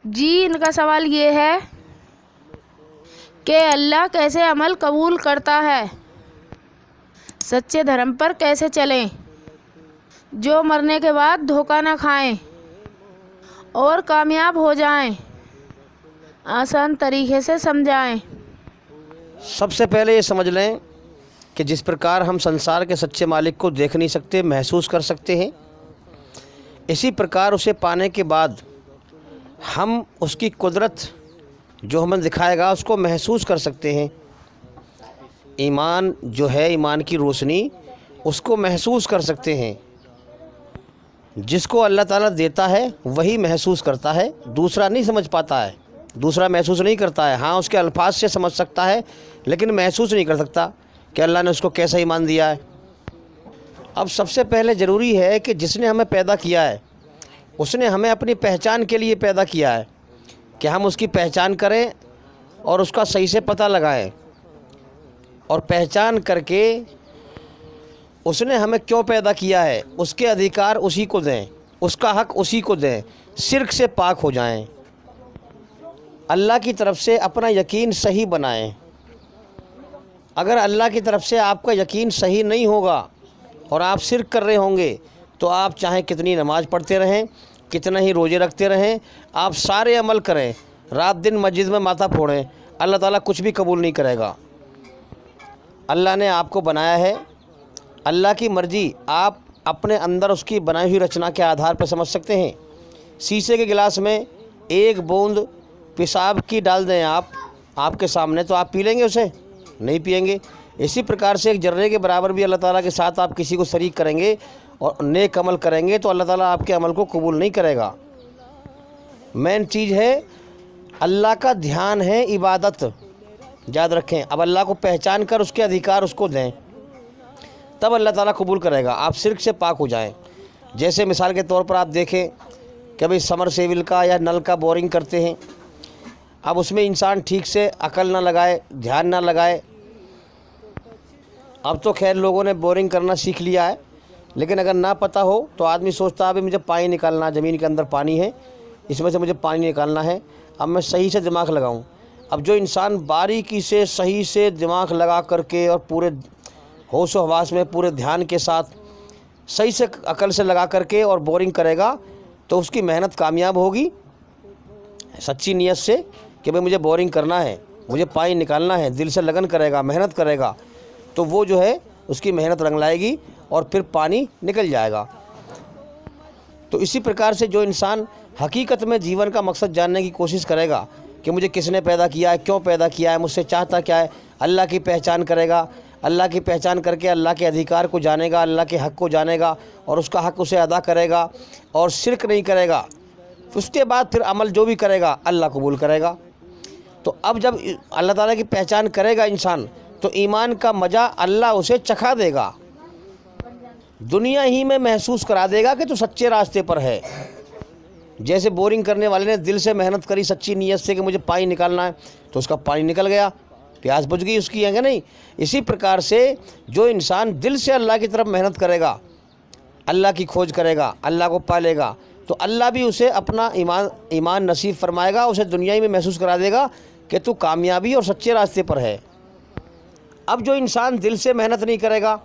جی ان کا سوال یہ ہے کہ اللہ کیسے عمل قبول کرتا ہے، سچے دھرم پر کیسے چلیں، جو مرنے کے بعد دھوکہ نہ کھائیں اور کامیاب ہو جائیں، آسان طریقے سے سمجھائیں۔ سب سے پہلے یہ سمجھ لیں کہ جس پرکار ہم سنسار کے سچے مالک کو دیکھ نہیں سکتے، محسوس کر سکتے ہیں، اسی پرکار اسے پانے کے بعد ہم اس کی قدرت جو ہمیں دکھائے گا اس کو محسوس کر سکتے ہیں۔ ایمان جو ہے، ایمان کی روشنی، اس کو محسوس کر سکتے ہیں۔ جس کو اللہ تعالیٰ دیتا ہے وہی محسوس کرتا ہے، دوسرا نہیں سمجھ پاتا ہے، دوسرا محسوس نہیں کرتا ہے۔ ہاں اس کے الفاظ سے سمجھ سکتا ہے لیکن محسوس نہیں کر سکتا کہ اللہ نے اس کو کیسا ایمان دیا ہے۔ اب سب سے پہلے ضروری ہے کہ جس نے ہمیں پیدا کیا ہے اس نے ہمیں اپنی پہچان کے لیے پیدا کیا ہے کہ ہم اس کی پہچان کریں اور اس کا صحیح سے پتہ لگائیں، اور پہچان کر کے اس نے ہمیں کیوں پیدا کیا ہے اس کے ادھیکار اسی کو دیں، اس کا حق اسی کو دیں، شرک سے پاک ہو جائیں، اللہ کی طرف سے اپنا یقین صحیح بنائیں۔ اگر اللہ کی طرف سے آپ کا یقین صحیح نہیں ہوگا اور آپ شرک کر رہے ہوں گے تو آپ چاہے کتنی نماز پڑھتے رہیں، کتنا ہی روزے رکھتے رہیں، آپ سارے عمل کریں، رات دن مسجد میں ماتھا پھوڑیں، اللہ تعالیٰ کچھ بھی قبول نہیں کرے گا۔ اللہ نے آپ کو بنایا ہے، اللہ کی مرضی آپ اپنے اندر اس کی بنائی ہوئی رچنا کے آدھار پر سمجھ سکتے ہیں۔ شیشے کے گلاس میں ایک بوند پیشاب کی ڈال دیں آپ کے سامنے، تو آپ پی لیں گے؟ اسے نہیں پئیں گے۔ اسی پرکار سے ایک ذرے کے برابر بھی اللہ تعالیٰ کے ساتھ آپ کسی کو شریک کریں گے اور نیک عمل کریں گے تو اللہ تعالیٰ آپ کے عمل کو قبول نہیں کرے گا۔ مین چیز ہے اللہ کا دھیان ہے، عبادت، یاد رکھیں۔ اب اللہ کو پہچان کر اس کے ادھیکار اس کو دیں، تب اللہ تعالیٰ قبول کرے گا، آپ شرک سے پاک ہو جائیں۔ جیسے مثال کے طور پر آپ دیکھیں کہ بھئی سمر سیول کا یا نل کا بورنگ کرتے ہیں، اب اس میں انسان ٹھیک سے عقل نہ لگائے، دھیان نہ لگائے۔ اب تو خیر لوگوں نے بورنگ کرنا سیکھ لیا ہے، لیکن اگر نہ پتہ ہو تو آدمی سوچتا ہے مجھے پانی نکالنا، زمین کے اندر پانی ہے، اس میں سے مجھے پانی نکالنا ہے، اب میں صحیح سے دماغ لگاؤں۔ اب جو انسان باریکی سے صحیح سے دماغ لگا کر کے اور پورے ہوش و حواس میں پورے دھیان کے ساتھ صحیح سے عقل سے لگا کر کے اور بورنگ کرے گا تو اس کی محنت کامیاب ہوگی، سچی نیت سے کہ بھئی مجھے بورنگ کرنا ہے، مجھے پانی نکالنا ہے، دل سے لگن کرے گا، محنت کرے گا، تو وہ جو ہے اس کی محنت رنگ لائے گی اور پھر پانی نکل جائے گا۔ تو اسی پرکار سے جو انسان حقیقت میں جیون کا مقصد جاننے کی کوشش کرے گا کہ مجھے کس نے پیدا کیا ہے، کیوں پیدا کیا ہے، مجھ سے چاہتا کیا ہے، اللہ کی پہچان کرے گا، اللہ کی پہچان کر کے اللہ کے ادھیکار کو جانے گا، اللہ کے حق کو جانے گا اور اس کا حق اسے ادا کرے گا اور شرک نہیں کرے گا، اس کے بعد پھر عمل جو بھی کرے گا اللہ قبول کرے گا۔ تو اب جب اللہ تعالیٰ کی پہچان کرے گا انسان تو ایمان کا مزہ اللہ اسے چکھا دے گا، دنیا ہی میں محسوس کرا دے گا کہ تو سچے راستے پر ہے۔ جیسے بورنگ کرنے والے نے دل سے محنت کری سچی نیت سے کہ مجھے پانی نکالنا ہے تو اس کا پانی نکل گیا، پیاس بجھ گئی اس کی، ہے کہ نہیں؟ اسی پرکار سے جو انسان دل سے اللہ کی طرف محنت کرے گا، اللہ کی کھوج کرے گا، اللہ کو پالے گا، تو اللہ بھی اسے اپنا ایمان نصیب فرمائے گا، اسے دنیا ہی میں محسوس کرا دے گا کہ تو کامیابی اور سچے راستے پر ہے۔ اب جو انسان دل سے محنت نہیں کرے گا،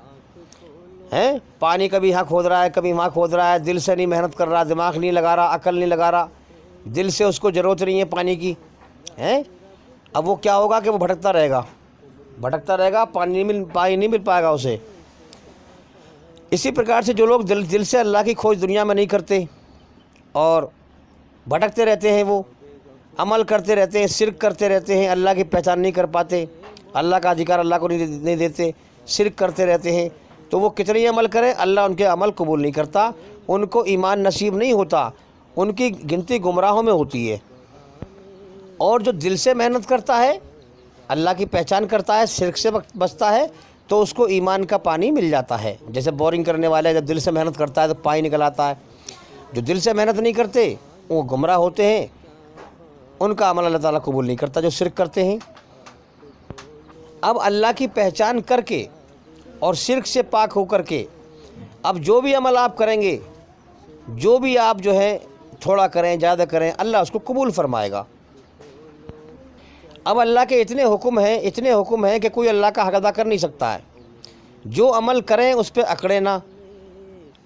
پانی کبھی یہاں کھود رہا ہے، کبھی وہاں کھود رہا ہے، دل سے نہیں محنت کر رہا، دماغ نہیں لگا رہا، عقل نہیں لگا رہا، دل سے اس کو ضرورت نہیں ہے پانی کی، اب وہ کیا ہوگا کہ وہ بھٹکتا رہے گا، پانی نہیں مل پائے گا اسے۔ اسی پرکار سے جو لوگ دل سے اللہ کی کھوج دنیا میں نہیں کرتے اور بھٹکتے رہتے ہیں، وہ عمل کرتے رہتے ہیں، شرک کرتے رہتے ہیں، اللہ کی پہچان نہیں کر پاتے، اللہ کا ادھیکار اللہ کو نہیں دیتے، شرک کرتے رہتے ہیں، تو وہ کتنی عمل کریں اللہ ان کے عمل قبول نہیں کرتا، ان کو ایمان نصیب نہیں ہوتا، ان کی گنتی گمراہوں میں ہوتی ہے۔ اور جو دل سے محنت کرتا ہے، اللہ کی پہچان کرتا ہے، شرک سے بچتا ہے، تو اس کو ایمان کا پانی مل جاتا ہے۔ جیسے بورنگ کرنے والے جب دل سے محنت کرتا ہے تو پانی نکل آتا ہے، جو دل سے محنت نہیں کرتے وہ گمراہ ہوتے ہیں، ان کا عمل اللہ تعالیٰ قبول نہیں کرتا جو شرک کرتے ہیں۔ اب اللہ کی پہچان کر کے اور شرک سے پاک ہو کر کے اب جو بھی عمل آپ کریں گے، جو بھی آپ جو ہے تھوڑا کریں زیادہ کریں اللہ اس کو قبول فرمائے گا۔ اب اللہ کے اتنے حکم ہیں کہ کوئی اللہ کا حق ادا کر نہیں سکتا ہے۔ جو عمل کریں اس پہ اکڑے نہ،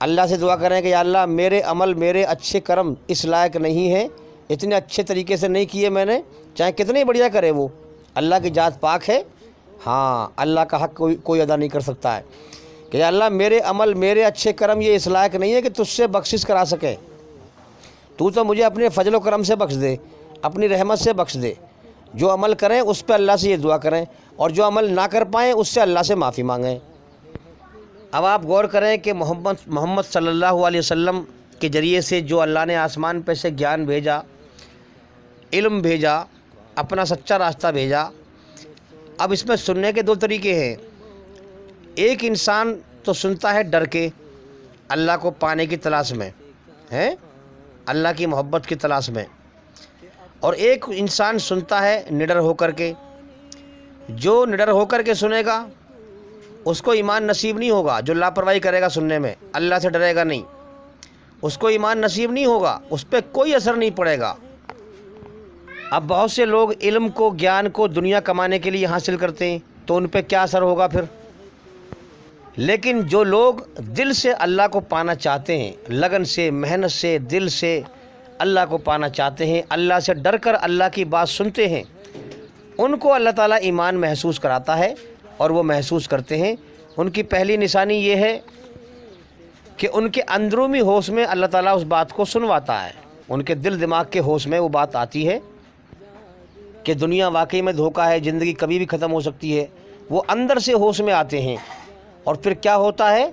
اللہ سے دعا کریں کہ یا اللہ میرے عمل میرے اچھے کرم اس لائق نہیں ہیں، اتنے اچھے طریقے سے نہیں کیے میں نے، چاہے کتنے بڑھیا کرے وہ، اللہ کی ذات پاک ہے، ہاں اللہ کا حق کوئی ادا نہیں کر سکتا ہے کہ یا اللہ میرے عمل میرے اچھے کرم یہ اس لائق نہیں ہے کہ تجھ سے بخشش کرا سکے، تو مجھے اپنے فضل و کرم سے بخش دے، اپنی رحمت سے بخش دے۔ جو عمل کریں اس پہ اللہ سے یہ دعا کریں، اور جو عمل نہ کر پائیں اس سے اللہ سے معافی مانگیں۔ اب آپ غور کریں کہ محمد صلی اللہ علیہ وسلم کے ذریعے سے جو اللہ نے آسمان پہ سے گیان بھیجا، علم بھیجا، اپنا سچا راستہ بھیجا، اب اس میں سننے کے دو طریقے ہیں۔ ایک انسان تو سنتا ہے ڈر کے، اللہ کو پانے کی تلاش میں ہے، اللہ کی محبت کی تلاش میں، اور ایک انسان سنتا ہے نڈر ہو کر کے۔ جو نڈر ہو کر کے سنے گا اس کو ایمان نصیب نہیں ہوگا، جو لاپرواہی کرے گا سننے میں، اللہ سے ڈرے گا نہیں، اس کو ایمان نصیب نہیں ہوگا، اس پہ کوئی اثر نہیں پڑے گا۔ اب بہت سے لوگ علم کو گیان کو دنیا کمانے کے لیے حاصل کرتے ہیں تو ان پہ کیا اثر ہوگا پھر؟ لیکن جو لوگ دل سے اللہ کو پانا چاہتے ہیں، لگن سے محنت سے دل سے اللہ کو پانا چاہتے ہیں، اللہ سے ڈر کر اللہ کی بات سنتے ہیں، ان کو اللہ تعالیٰ ایمان محسوس کراتا ہے، اور وہ محسوس کرتے ہیں۔ ان کی پہلی نشانی یہ ہے کہ ان کے اندرونی ہوش میں اللہ تعالیٰ اس بات کو سنواتا ہے، ان کے دل دماغ کے ہوش میں وہ بات آتی ہے کہ دنیا واقعی میں دھوکہ ہے، زندگی کبھی بھی ختم ہو سکتی ہے، وہ اندر سے ہوش میں آتے ہیں، اور پھر کیا ہوتا ہے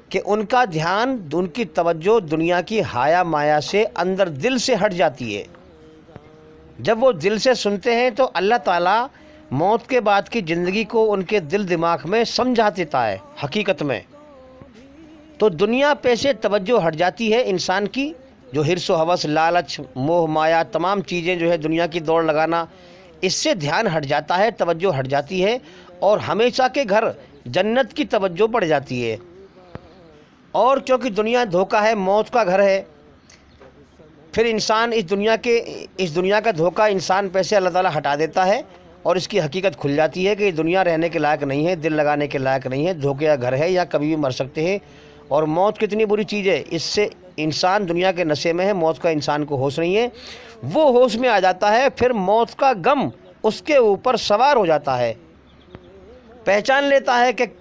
کہ ان کا دھیان، ان کی توجہ دنیا کی حیا مایا سے اندر دل سے ہٹ جاتی ہے۔ جب وہ دل سے سنتے ہیں تو اللہ تعالیٰ موت کے بعد کی زندگی کو ان کے دل دماغ میں سمجھا دیتا ہے حقیقت میں، تو دنیا پہ سے توجہ ہٹ جاتی ہے انسان کی، جو حرص و ہوس، لالچ، موہ مایا، تمام چیزیں جو ہے دنیا کی دوڑ لگانا، اس سے دھیان ہٹ جاتا ہے، توجہ ہٹ جاتی ہے، اور ہمیشہ کے گھر جنت کی توجہ بڑھ جاتی ہے۔ اور کیونکہ دنیا دھوکہ ہے، موت کا گھر ہے، پھر انسان اس دنیا کا دھوکہ انسان پہ سے اللہ تعالیٰ ہٹا دیتا ہے، اور اس کی حقیقت کھل جاتی ہے کہ یہ دنیا رہنے کے لائق نہیں ہے، دل لگانے کے لائق نہیں ہے، دھوکے کا گھر ہے، یا کبھی بھی مر سکتے ہیں، اور موت کتنی بری چیز ہے، اس سے انسان دنیا کے نشے میں ہے، موت کا انسان کو ہوش نہیں ہے، وہ ہوش میں آ جاتا ہے، پھر موت کا غم اس کے اوپر سوار ہو جاتا ہے، پہچان لیتا ہے کہ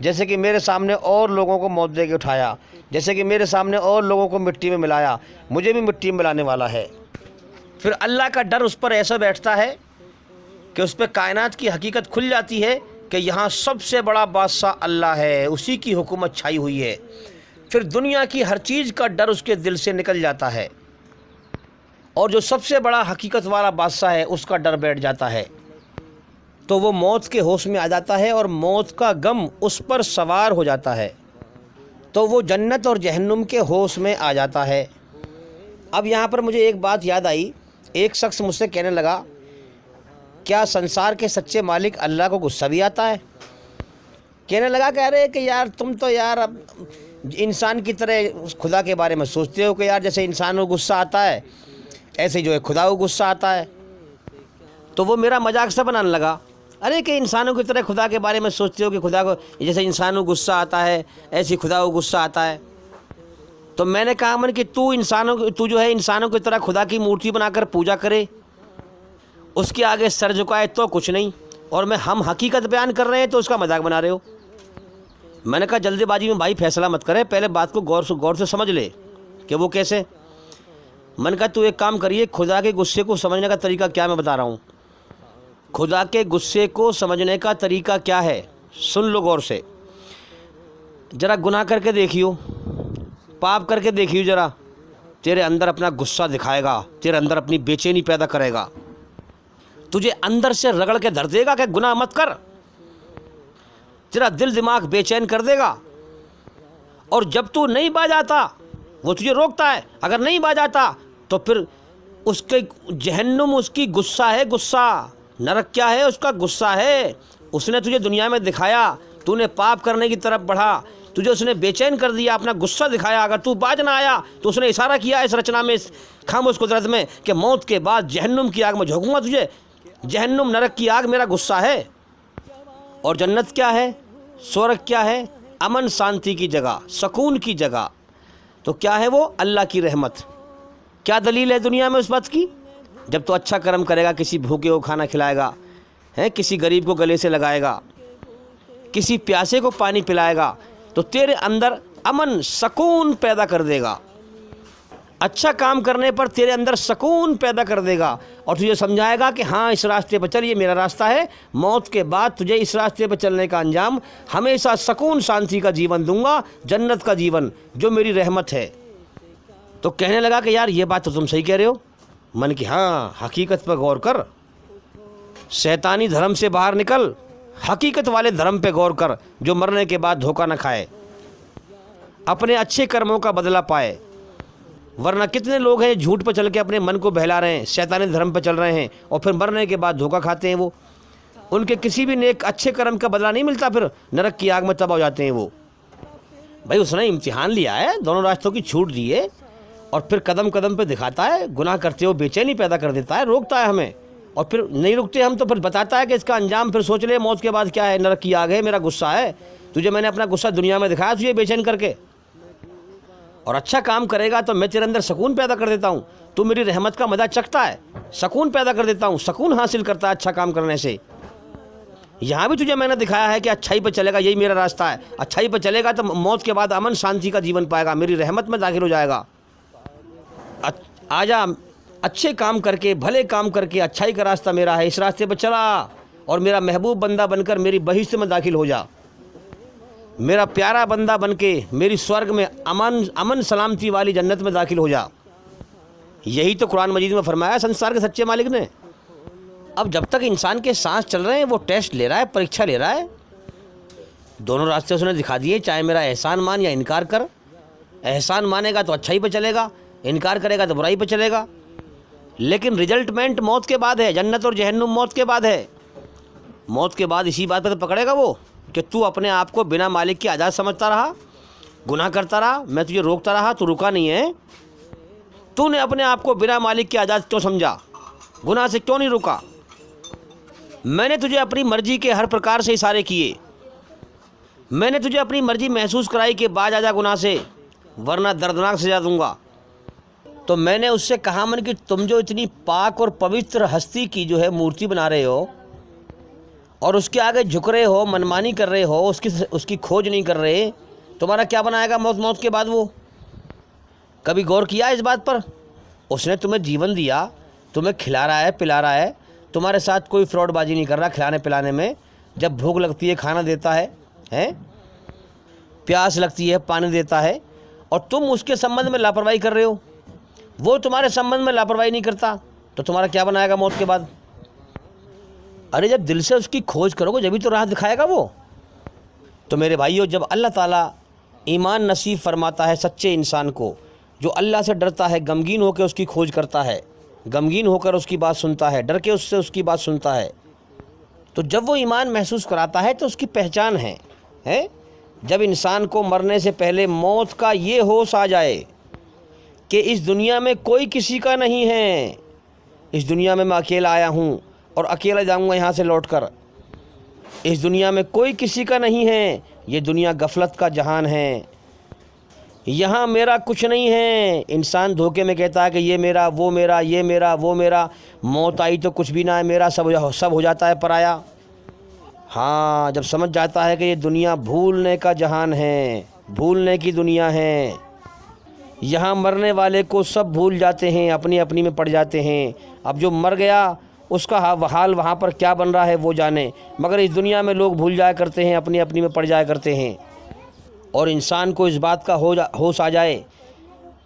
جیسے کہ میرے سامنے اور لوگوں کو موت دے کے اٹھایا، جیسے کہ میرے سامنے اور لوگوں کو مٹی میں ملایا، مجھے بھی مٹی میں ملانے والا ہے۔ پھر اللہ کا ڈر اس پر ایسا بیٹھتا ہے کہ اس پہ کائنات کی حقیقت کھل جاتی ہے کہ یہاں سب سے بڑا بادشاہ اللہ ہے، اسی کی حکومت چھائی ہوئی ہے، پھر دنیا کی ہر چیز کا ڈر اس کے دل سے نکل جاتا ہے، اور جو سب سے بڑا حقیقت والا بادشاہ ہے اس کا ڈر بیٹھ جاتا ہے، تو وہ موت کے ہوش میں آ جاتا ہے، اور موت کا غم اس پر سوار ہو جاتا ہے، تو وہ جنت اور جہنم کے ہوش میں آ جاتا ہے۔ اب یہاں پر مجھے ایک بات یاد آئی، ایک شخص مجھ سے کہنے لگا، کیا سنسار کے سچے مالک اللہ کو غصہ بھی آتا ہے؟ کہنے لگا کہہ رہے کہ یار تم تو یار اب انسان کی طرح خدا کے بارے میں سوچتے ہو کہ یار جیسے انسان کو غصہ آتا ہے ایسے جو ہے خدا کو غصہ آتا ہے۔ تو وہ میرا مذاق سا بنانے لگا، ارے کہ انسانوں کی طرح خدا کے بارے میں سوچتے ہو کہ خدا کو جیسے انسانوں کو غصہ آتا ہے ایسے خدا کو غصہ آتا ہے۔ تو میں نے کہا کہ تو جو ہے انسانوں کی طرح خدا کی مورتی بنا کر پوجا کرے، اس کے آگے سر جھکائے تو کچھ نہیں، اور ہم حقیقت بیان کر رہے ہیں تو اس کا مذاق بنا رہے ہو۔ میں نے کہا جلدی بازی میں بھائی فیصلہ مت کرے، پہلے بات کو غور سے سمجھ لے کہ وہ کیسے۔ میں نے کہا تو ایک کام کریے، خدا کے غصے کو سمجھنے کا طریقہ کیا میں بتا رہا ہوں، خدا کے غصے کو سمجھنے کا طریقہ کیا ہے سن لو غور سے۔ ذرا گناہ کر کے دیکھیو، پاپ کر کے دیکھیو، ذرا تیرے اندر اپنا غصہ دکھائے گا، تیرے اندر اپنی بے چینی پیدا کرے گا، تجھے اندر سے رگڑ کے دھر دے گا کہ گناہ مت کر، تیرا دل دماغ بے چین کر دے گا، اور جب تو نہیں باز آتا وہ تجھے روکتا ہے، اگر نہیں باز آتا تو پھر اس کے جہنم اس کی غصہ ہے، غصہ نرک کیا ہے، اس کا غصہ ہے، اس نے تجھے دنیا میں دکھایا، تو نے پاپ کرنے کی طرف بڑھا، تجھے اس نے بے چین کر دیا، اپنا غصہ دکھایا، اگر تو باز نہ آیا تو اس نے اشارہ کیا اس رچنا میں، اس خاموش قدرت میں، کہ موت کے بعد جہنم کی آگ میں جھونکوں گا تجھے، جہنم نرک کی آگ میرا غصہ ہے۔ اور جنت کیا ہے، سورگ کیا ہے، امن شانتی کی جگہ، سکون کی جگہ، تو کیا ہے وہ؟ اللہ کی رحمت۔ کیا دلیل ہے دنیا میں اس بات کی؟ جب تو اچھا کرم کرے گا، کسی بھوکے کو کھانا کھلائے گا، کسی غریب کو گلے سے لگائے گا، کسی پیاسے کو پانی پلائے گا، تو تیرے اندر امن سکون پیدا کر دے گا۔ اچھا کام کرنے پر تیرے اندر سکون پیدا کر دے گا، اور تجھے سمجھائے گا کہ ہاں اس راستے پر چل، یہ میرا راستہ ہے، موت کے بعد تجھے اس راستے پر چلنے کا انجام ہمیشہ سکون شانتی کا جیون دوں گا، جنت کا جیون جو میری رحمت ہے۔ تو کہنے لگا کہ یار یہ بات تو تم صحیح کہہ رہے ہو۔ من کی ہاں، حقیقت پر غور کر، شیطانی دھرم سے باہر نکل، حقیقت والے دھرم پہ غور کر، جو مرنے کے بعد دھوکہ نہ کھائے، اپنے اچھے کرموں کا بدلہ پائے۔ ورنہ کتنے لوگ ہیں جھوٹ پہ چل کے اپنے من کو بہلا رہے ہیں، شیطانی دھرم پہ چل رہے ہیں، اور پھر مرنے کے بعد دھوکہ کھاتے ہیں، وہ ان کے کسی بھی نیک اچھے کرم کا بدلہ نہیں ملتا، پھر نرک کی آگ میں تباہ ہو جاتے ہیں وہ۔ بھائی اس نے امتحان لیا ہے، دونوں راستوں کی چھوٹ دی ہے، اور پھر قدم قدم پہ دکھاتا ہے، گناہ کرتے ہو بے چینی پیدا کر دیتا ہے، روکتا ہے ہمیں، اور پھر نہیں رکتے ہم تو پھر بتاتا ہے کہ اس کا انجام پھر سوچ لے، موت کے بعد کیا ہے، نرک کی آگ ہے، میرا غصہ ہے، تجھے میں نے اپنا غصہ دنیا میں دکھایا تجھے بے چین کر کے، اور اچھا کام کرے گا تو میں تیرے اندر سکون پیدا کر دیتا ہوں، تو میری رحمت کا مزہ چکھتا ہے، سکون پیدا کر دیتا ہوں، سکون حاصل کرتا ہے اچھا کام کرنے سے۔ یہاں بھی تجھے میں نے دکھایا ہے کہ اچھائی پہ چلے گا، یہی میرا راستہ ہے، اچھائی پہ چلے گا تو موت کے بعد امن شانتی کا جیون پائے گا، میری رحمت میں داخل ہو جائے گا۔ آجا اچھے کام کر کے، بھلے کام کر کے، اچھائی کا راستہ میرا ہے، اس راستے پہ چلا، اور میرا محبوب بندہ بن کر میری بہشت میں داخل ہو جا، میرا پیارا بندہ بن کے میری سورگ میں امن سلامتی والی جنت میں داخل ہو جا۔ یہی تو قرآن مجید میں فرمایا سنسار کے سچے مالک نے۔ اب جب تک انسان کے سانس چل رہے ہیں وہ ٹیسٹ لے رہا ہے، پریکشا لے رہا ہے، دونوں راستے اس نے دکھا دیے، چاہے میرا احسان مان یا انکار کر، احسان مانے گا تو اچھائی پہ چلے گا، انکار کرے گا تو برائی پہ چلے گا، لیکن ریزلٹمنٹ موت کے بعد ہے، جنت اور جہنم موت کے بعد ہے۔ موت کے بعد اسی بات پہ تو پکڑے گا وہ کہ تو اپنے آپ کو بنا مالک کے آزاد سمجھتا رہا، گناہ کرتا رہا، میں تجھے روکتا رہا، تو رکا نہیں ہے، تو نے اپنے آپ کو بنا مالک کے آزاد کیوں سمجھا، گناہ سے کیوں نہیں رکا؟ میں نے تجھے اپنی مرضی کے ہر پرکار سے اشارے کیے، میں نے تجھے اپنی مرضی محسوس کرائی کہ باز آ جا گناہ سے ورنہ دردناک سزا دوں گا۔ تو میں نے اس سے کہا من کہ تم جو اتنی پاک اور پوتر ہستی کی جو ہے مورتی بنا رہے ہو اور اس کے آگے جھک رہے ہو، منمانی کر رہے ہو، اس کی کھوج نہیں کر رہے، تمہارا کیا بنائے گا موت کے بعد؟ وہ کبھی غور کیا اس بات پر؟ اس نے تمہیں جیون دیا، تمہیں کھلا رہا ہے، پلا رہا ہے، تمہارے ساتھ کوئی فراڈ بازی نہیں کر رہا کھلانے پلانے میں، جب بھوک لگتی ہے کھانا دیتا ہے، پیاس لگتی ہے پانی دیتا ہے، اور تم اس کے سمبندھ میں لاپرواہی کر رہے ہو، وہ تمہارے سمبندھ میں لاپرواہی نہیں کرتا، تو تمہارا کیا بنائے گا موت کے بعد؟ ارے جب دل سے اس کی کھوج کرو گے جبھی تو راہ دکھائے گا وہ۔ تو میرے بھائیو، جب اللہ تعالیٰ ایمان نصیب فرماتا ہے سچے انسان کو، جو اللہ سے ڈرتا ہے، غمگین ہو کے اس کی کھوج کرتا ہے، غمگین ہو کر اس کی بات سنتا ہے، ڈر کے اس سے اس کی بات سنتا ہے، تو جب وہ ایمان محسوس کراتا ہے تو اس کی پہچان ہے۔ جب انسان کو مرنے سے پہلے موت کا یہ ہوش آ جائے کہ اس دنیا میں کوئی کسی کا نہیں ہے، اس دنیا میں اکیلا آیا ہوں اور اکیلا جاؤں گا یہاں سے لوٹ کر، اس دنیا میں کوئی کسی کا نہیں ہے، یہ دنیا غفلت کا جہان ہے، یہاں میرا کچھ نہیں ہے۔ انسان دھوکے میں کہتا ہے کہ یہ میرا، وہ میرا، یہ میرا، وہ میرا، موت آئی تو کچھ بھی نہ ہے میرا، سب ہو جاتا ہے پرایا۔ ہاں، جب سمجھ جاتا ہے کہ یہ دنیا بھولنے کا جہان ہے، بھولنے کی دنیا ہے، یہاں مرنے والے کو سب بھول جاتے ہیں، اپنی اپنی میں پڑ جاتے ہیں، اب جو مر گیا اس کا حال وہاں پر کیا بن رہا ہے وہ جانے، مگر اس دنیا میں لوگ بھول جایا کرتے ہیں، اپنی اپنی میں پڑ جایا کرتے ہیں۔ اور انسان کو اس بات کا ہوش آ جائے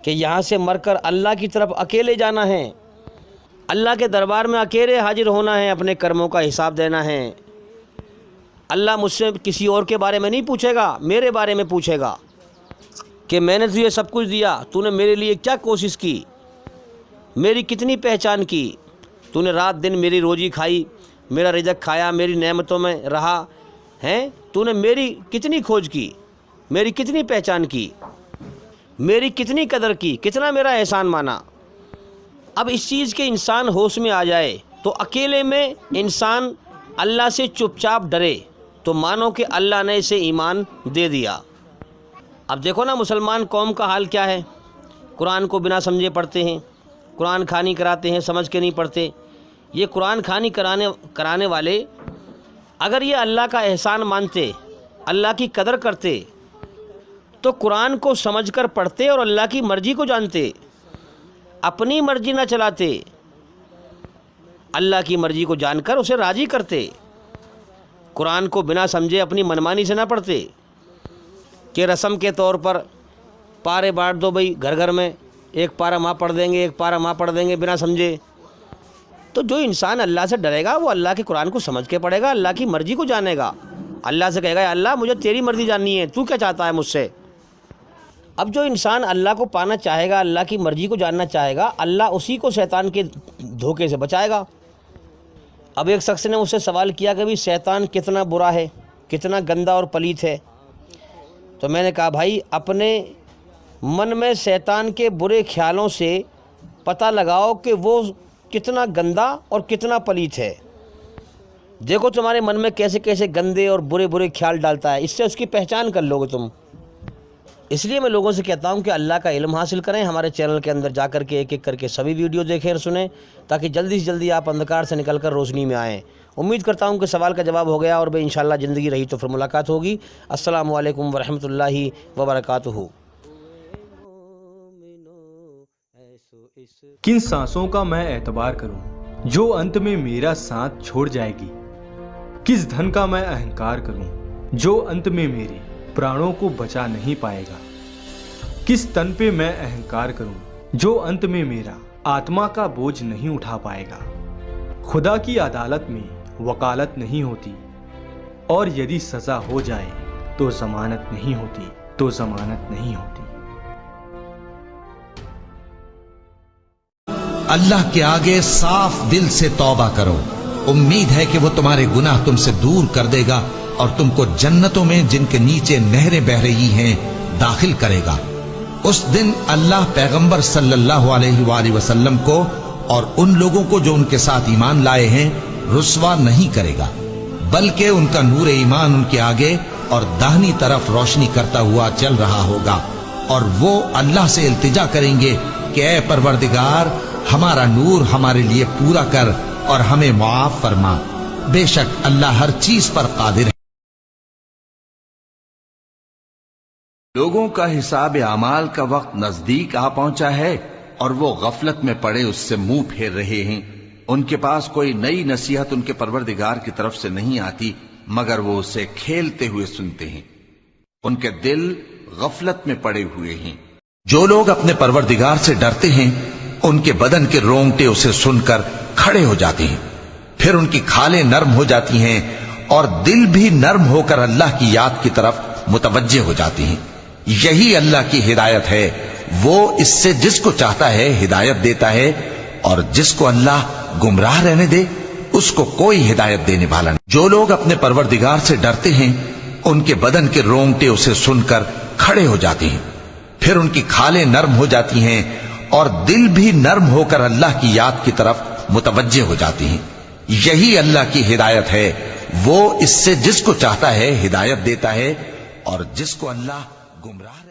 کہ یہاں سے مر کر اللہ کی طرف اکیلے جانا ہے، اللہ کے دربار میں اکیلے حاضر ہونا ہے، اپنے کرموں کا حساب دینا ہے۔ اللہ مجھ سے کسی اور کے بارے میں نہیں پوچھے گا، میرے بارے میں پوچھے گا کہ میں نے تجھے سب کچھ دیا، تو نے میرے لیے کیا کوشش کی، میری کتنی پہچان کی، تو نے رات دن میری روزی کھائی، میرا رزق کھایا، میری نعمتوں میں رہا ہے، تو نے میری کتنی کھوج کی، میری کتنی پہچان کی، میری کتنی قدر کی، کتنا میرا احسان مانا۔ اب اس چیز کے انسان ہوش میں آ جائے تو اکیلے میں انسان اللہ سے چپ چاپ ڈرے تو مانو کہ اللہ نے اسے ایمان دے دیا۔ اب دیکھو نا مسلمان قوم کا حال کیا ہے، قرآن کو بنا سمجھے پڑھتے ہیں، قرآن خوانی کراتے ہیں، سمجھ کے نہیں پڑھتے۔ یہ قرآن خوانی کرانے والے اگر یہ اللہ کا احسان مانتے، اللہ کی قدر کرتے تو قرآن کو سمجھ کر پڑھتے اور اللہ کی مرضی کو جانتے، اپنی مرضی نہ چلاتے، اللہ کی مرضی کو جان کر اسے راضی کرتے۔ قرآن کو بنا سمجھے اپنی منمانی سے نہ پڑھتے کہ رسم کے طور پر پارے بانٹ دو بھائی، گھر گھر میں ایک پارہ ماں پڑھ دیں گے، ایک پارہ ماں پڑھ دیں گے بنا سمجھے۔ تو جو انسان اللہ سے ڈرے گا وہ اللہ کے قرآن کو سمجھ کے پڑھے گا، اللہ کی مرضی کو جانے گا، اللہ سے کہے گا اللہ مجھے تیری مرضی جاننی ہے، تو کیا چاہتا ہے مجھ سے۔ اب جو انسان اللہ کو پانا چاہے گا، اللہ کی مرضی کو جاننا چاہے گا، اللہ اسی کو شیطان کے دھوکے سے بچائے گا۔ اب ایک شخص نے مجھ سے سوال کیا کہ بھی شیطان کتنا برا ہے، کتنا گندا اور پلیت ہے۔ تو میں نے کہا بھائی اپنے من میں شیطان کے برے خیالوں سے پتہ لگاؤ کہ وہ کتنا گندا اور کتنا پلیت ہے۔ دیکھو تمہارے من میں کیسے کیسے گندے اور برے برے خیال ڈالتا ہے، اس سے اس کی پہچان کر لو گے تم۔ اس لیے میں لوگوں سے کہتا ہوں کہ اللہ کا علم حاصل کریں، ہمارے چینل کے اندر جا کر کے ایک ایک کر کے سبھی ویڈیو دیکھیں اور سنیں تاکہ جلدی سے جلدی آپ اندھکار سے نکل کر روشنی میں آئیں۔ امید کرتا ہوں کہ سوال کا جواب ہو گیا، اور بھائی انشاءاللہ زندگی رہی تو پھر ملاقات ہوگی۔ السلام علیکم ورحمۃ اللہ وبرکاتہ۔ کن سانسوں کا میں اعتبار کروں جو انت میں میرا ساتھ چھوڑ جائے گی؟ کس دھن کا میں اہنکار کروں جو انت میں میرے پرانوں کو بچا نہیں پائے گا؟ کس تن پہ میں اہنکار کروں جو انت میں میرا آتما کا بوجھ نہیں اٹھا پائے گا؟ خدا کی عدالت میں وکالت نہیں ہوتی، اور یدی سزا ہو جائے تو ضمانت نہیں ہوتی، تو ضمانت نہیں ہوتی۔ اللہ کے آگے صاف دل سے توبہ کرو، امید ہے کہ وہ تمہارے گناہ تم سے دور کر دے گا اور تم کو جنتوں میں جن کے نیچے نہریں بہہ رہی ہیں داخل کرے گا۔ اس دن اللہ پیغمبر صلی اللہ علیہ وآلہ وسلم کو اور ان لوگوں کو جو ان کے ساتھ ایمان لائے ہیں رسوا نہیں کرے گا، بلکہ ان کا نور ایمان ان کے آگے اور داہنی طرف روشنی کرتا ہوا چل رہا ہوگا، اور وہ اللہ سے التجا کریں گے کہ اے پروردگار ہمارا نور ہمارے لیے پورا کر اور ہمیں معاف فرما، بے شک اللہ ہر چیز پر قادر ہے۔ لوگوں کا حساب اعمال کا وقت نزدیک آ پہنچا ہے اور وہ غفلت میں پڑے اس سے منہ پھیر رہے ہیں۔ ان کے پاس کوئی نئی نصیحت ان کے پروردگار کی طرف سے نہیں آتی مگر وہ اسے کھیلتے ہوئے سنتے ہیں، ان کے دل غفلت میں پڑے ہوئے ہیں۔ جو لوگ اپنے پروردگار سے ڈرتے ہیں ان کے بدن کے رونگٹے اسے سن کر کھڑے ہو جاتے ہیں، پھر ان کی کھالیں نرم ہو جاتی ہیں اور دل بھی نرم ہو کر اللہ کی یاد کی طرف متوجہ ہو جاتے ہیں۔ یہی اللہ کی ہدایت ہے، وہ اس سے جس کو چاہتا ہے ہدایت دیتا ہے، اور جس کو اللہ گمراہ رہنے دے اس کو کوئی ہدایت دینے والا نہیں۔ جو لوگ اپنے پروردگار سے ڈرتے ہیں ان کے بدن کے رونگٹے اسے سن کر کھڑے ہو جاتے ہیں، پھر ان کی کھالیں نرم ہو جاتی ہیں اور دل بھی نرم ہو کر اللہ کی یاد کی طرف متوجہ ہو جاتے ہیں۔ یہی اللہ کی ہدایت ہے، وہ اس سے جس کو چاہتا ہے ہدایت دیتا ہے، اور جس کو اللہ گمراہ